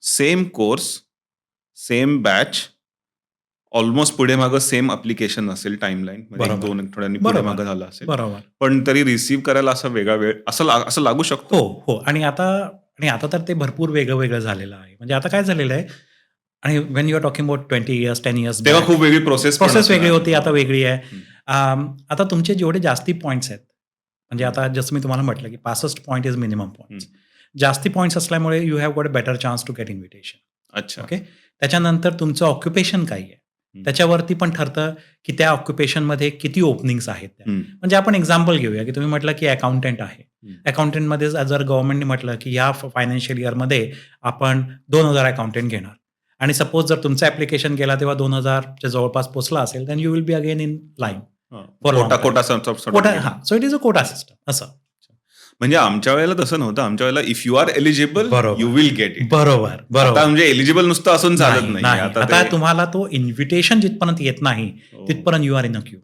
Same course, same batch, almost पुढे मागं same application असेल टाइमलाईन म्हणजे बरोबर. 2 आठवड्यांनी पुढे बरोबर. मागं झालं असेल. बरोबर. पण तरी रिसीव्ह करायला असा वेगळा वेळ असं लागू शकतो? हो. आणि आता तर ते भरपूर वेगळं झालेलं आहे. म्हणजे आता काय झालेलं आहे आणि when you are talking about 20 years, 10 years तेव्हा बॅक खूप वेगळी प्रोसेस पण प्रोसेस वेगळी असणार. होती, आता हां. वेगळी आहे. हं, आता तुमचे जेवढे जास्ती पॉइंट्स आहेत, म्हणजे हं, आता जसं मी तुम्हाला म्हटलं, की 65 पॉइंट इज मिनिमम हं. पॉइंट्स. जास्ती पॉइंट्स असल्यामुळे you have got a better chance to get invitation. अच्छा. ओके. त्याच्यानंतर तुमचं ऑक्युपेशन काय आहे? हं, त्याच्यावरती पण ठरतं, की त्या ऑक्युपेशनमध्ये किती ओपनिंग्स आहेत त्या. हं, म्हणजे आपण एक्झाम्पल घेऊया, की तुम्ही म्हटलं, की अकाउंटंट आहे. हं. अकाउंटंटमध्ये जर गव्हर्नमेंटने म्हटलं, की या फायनान्शियल इयरमध्ये आपण 2,000 अकाउंटंट घेणार आणि सपोज जर तुमचं ॲप्लिकेशन गेला तेव्हा 2,000च्या जवळपास पोहोचला असेल, then you will be again in line हां. For long time. Quota sort of quota गेला. हां. So it is a quota system असं. म्हणजे आमच्या वेळेला तसं नव्हतं. आमच्या वेळेला if you are eligible you बरोबर. Will get it. बरोबर, आता बरोबर. म्हणजे एलिजिबल नुसतं असून चालत नाही, नाही. नाही. आता आता ते तुम्हाला तो इन्व्हिटेशन जिथपर्यंत येत नाही, हो. तिथपर्यंत you are in a Q.